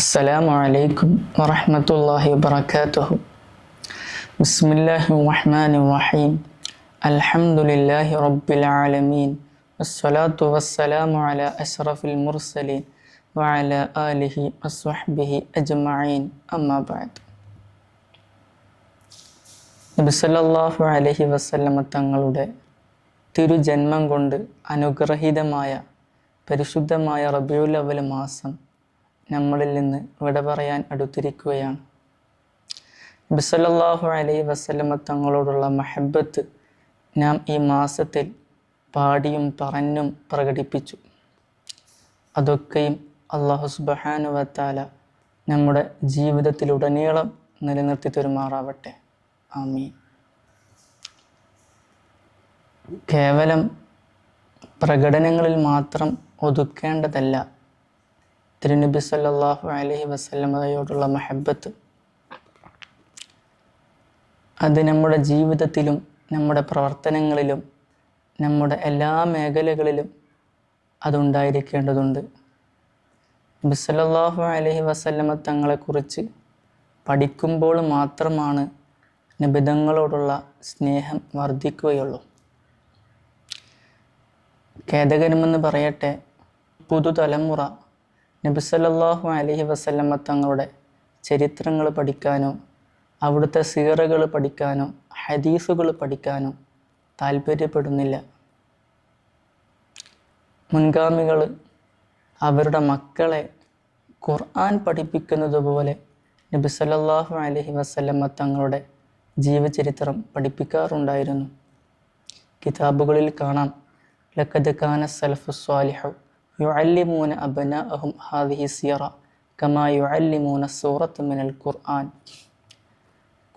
السلام عليكم ورحمة الله وبركاته. بسم الله الرحمن الرحيم. الحمد لله رب العالمين، والصلاة والسلام على أشرف المرسلين وعلى آله وصحبه أجمعين. أما بعد. നബി സല്ലല്ലാഹു അലൈഹി വസല്ലമ തങ്ങളുടെ തിരുജന്മം കൊണ്ട് അനുഗ്രഹീതമായ പരിശുദ്ധമായ റബീഉൽ അവ്വൽ മാസം നമ്മളിൽ നിന്ന് വിട പറയാൻ അടുത്തിരിക്കുകയാണ്. നബി സല്ലല്ലാഹു അലൈഹി വസല്ലമ തങ്ങളോടുള്ള മഹബ്ബത്ത് നാം ഈ മാസത്തിൽ പാടിയും പറഞ്ഞും പ്രകടിപ്പിച്ചു. അതൊക്കെയും അല്ലാഹു സുബ്ഹാനഹു വ തആല നമ്മുടെ ജീവിതത്തിലുടനീളം നിലനിർത്തി തരുമാറാവട്ടെ. ആമീൻ. കേവലം പ്രകടനങ്ങളിൽ മാത്രം ഒതുക്കേണ്ടതല്ല തിരുനബി സല്ലല്ലാഹു അലൈഹി വസല്ലമയോടുള്ള മഹബ്ബത്ത്. അത് നമ്മുടെ ജീവിതത്തിലും നമ്മുടെ പ്രവർത്തനങ്ങളിലും നമ്മുടെ എല്ലാ മേഖലകളിലും അതുണ്ടായിരിക്കേണ്ടതുണ്ട്. നബി സല്ലല്ലാഹു അലൈഹി വസല്ലമ തങ്ങളെക്കുറിച്ച് പഠിക്കുമ്പോൾ മാത്രമാണ് നബിതങ്ങളോടുള്ള സ്നേഹം വർദ്ധിക്കുകയുള്ളൂ. ഖേദകരമെന്ന് പറയട്ടെ, പുതുതലമുറ നബി സല്ലല്ലാഹു അലൈഹി വസല്ലമ തങ്ങളുടെ ചരിത്രങ്ങൾ പഠിക്കാനോ അവിടുത്തെ സീറകൾ പഠിക്കാനോ ഹദീസുകൾ പഠിക്കാനോ താല്പര്യപ്പെടുന്നില്ല. മുൻഗാമികൾ അവരുടെ മക്കളെ ഖുർആൻ പഠിപ്പിക്കുന്നത് പോലെ നബി സല്ലല്ലാഹു അലൈഹി വസല്ലമ തങ്ങളുടെ ജീവചരിത്രം പഠിപ്പിക്കാറുണ്ടായിരുന്നു. കിതാബുകളിൽ കാണാം, ലഖദ് കാന സലഫു സ്വാലിഹു യുഅല്ലിമൂന അബ്നാഅഹും ഹാദിഹി സിയറ കമാ യുഅല്ലിമൂന സൂറത്ത് മിനൽ ഖുർആൻ.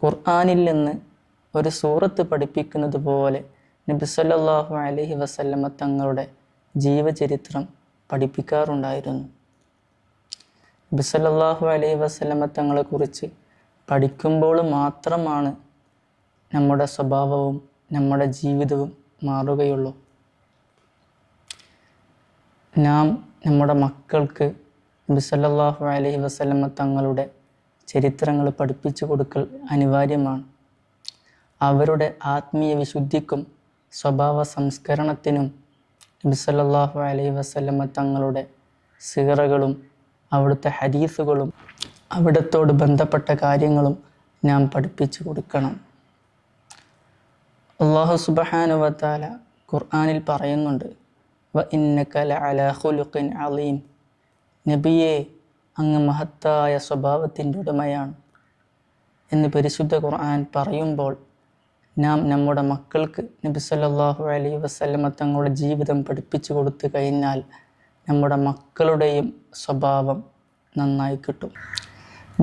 ഖുർആനിൽ നിന്ന് ഒരു സൂറത്ത് പഠിപ്പിക്കുന്നത് പോലെ നബി സല്ലല്ലാഹു അലൈഹി വസല്ലമ തങ്ങളുടെ ജീവചരിത്രം പഠിപ്പിക്കാറുണ്ടായിരുന്നു. നബി സല്ലല്ലാഹു അലൈഹി വസല്ലമ തങ്ങളെക്കുറിച്ച് പഠിക്കുമ്പോൾ മാത്രമാണ് നമ്മുടെ സ്വഭാവവും നമ്മുടെ ജീവിതവും മാറുകയുള്ളൂ. നാം നമ്മുടെ മക്കൾക്ക് നബി സല്ലല്ലാഹു അലൈഹി വസല്ലമ തങ്ങളുടെ ചരിത്രങ്ങൾ പഠിപ്പിച്ചു കൊടുക്കൽ അനിവാര്യമാണ്. അവരുടെ ആത്മീയ വിശുദ്ധിക്കും സ്വഭാവ സംസ്കരണത്തിനും നബി സല്ലല്ലാഹു അലൈഹി വസല്ലമ തങ്ങളുടെ സീറകളും അവിടുത്തെ ഹദീസുകളും അവിടത്തോട് ബന്ധപ്പെട്ട കാര്യങ്ങളും നാം പഠിപ്പിച്ചു കൊടുക്കണം. അല്ലാഹു സുബ്ഹാനഹു വ തആല ഖുർആനിൽ പറയുന്നുണ്ട്, വ ഇന്നക ലഅലാ ഖുലുഖിൻ അളീം. നബിയെ, അങ്ങ് മഹത്തായ സ്വഭാവത്തിൻ്റെ ഉടമയാണ് എന്ന് പരിശുദ്ധ ഖുർആൻ പറയുമ്പോൾ നാം നമ്മുടെ മക്കൾക്ക് നബി സല്ലല്ലാഹു അലൈഹി വസല്ലമ തങ്ങളുടെ ജീവിതം പഠിപ്പിച്ചു കൊടുത്തു കഴിഞ്ഞാൽ നമ്മുടെ മക്കളുടെയും സ്വഭാവം നന്നായി കിട്ടും.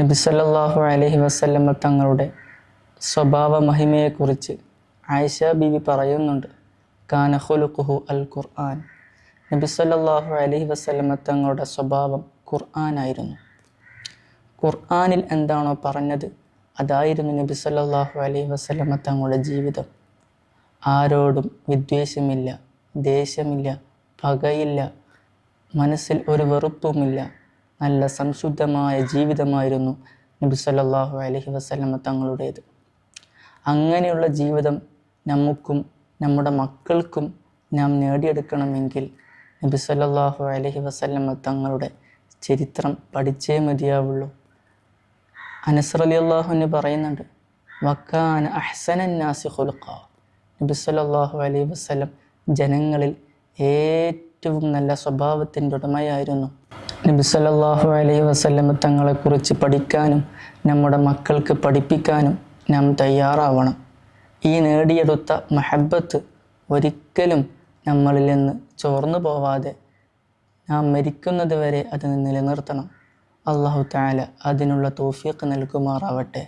നബി സല്ലല്ലാഹു അലൈഹി വസല്ലമ തങ്ങളുടെ സ്വഭാവ മഹിമയെക്കുറിച്ച് ആയിഷ ബീവി പറയുന്നുണ്ട്, കാന ഖുലുഖുഹു അൽ ഖുർആൻ. നബി സല്ലല്ലാഹു അലൈഹി വസല്ലമ തങ്ങളുടെ സ്വഭാവം ഖുർആനായിരുന്നു. ഖുർആനിൽ എന്താണോ പറഞ്ഞത് അതായിരുന്നു നബി സല്ലല്ലാഹു അലൈഹി വസല്ലമ തങ്ങളുടെ ജീവിതം. ആരോടും വിദ്വേഷമില്ല, ദേഷ്യമില്ല, പകയില്ല, മനസ്സിൽ ഒരു വെറുപ്പുമില്ല. നല്ല സംശുദ്ധമായ ജീവിതമായിരുന്നു നബി സല്ലല്ലാഹു അലൈഹി വസല്ലമ തങ്ങളുടേത്. അങ്ങനെയുള്ള ജീവിതം നമുക്കും നമ്മുടെ മക്കൾക്കും നാം നേടിയെടുക്കണമെങ്കിൽ നബി സല്ലല്ലാഹു അലൈഹി വസല്ലമ തങ്ങളുടെ ചരിത്രം പഠിച്ചേ മതിയാവുള്ളൂ. അനസ് റളിയല്ലാഹു അൻഹു പറയുന്നുണ്ട്, വക്കാന അഹ്സനന്നാസി ഖുലുഖ. നബി സല്ലല്ലാഹു അലൈഹി വസല്ലം ജനങ്ങളിൽ ഏറ്റവും നല്ല സ്വഭാവത്തിൻ്റെ ഉടമയായിരുന്നു. നബി സല്ലല്ലാഹു അലൈഹി വസല്ലമ തങ്ങളെക്കുറിച്ച് പഠിക്കാനും നമ്മുടെ മക്കൾക്ക് പഠിപ്പിക്കാനും നാം തയ്യാറാവണം. ഈ നേടിയെടുത്ത മഹബ്ബത്ത് ഒരിക്കലും നമ്മളിൽ നിന്ന് ചോർന്നു പോവാതെ നാം മരിക്കുന്നത് വരെ അത് നിലനിർത്തണം. അല്ലാഹു തആല അതിനുള്ള തൗഫീഖ് നൽകുമാറാവട്ടെ.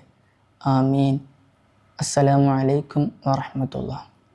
ആമീൻ. അസ്സലാമു അലൈക്കും വറഹ്മത്തുള്ളാഹി.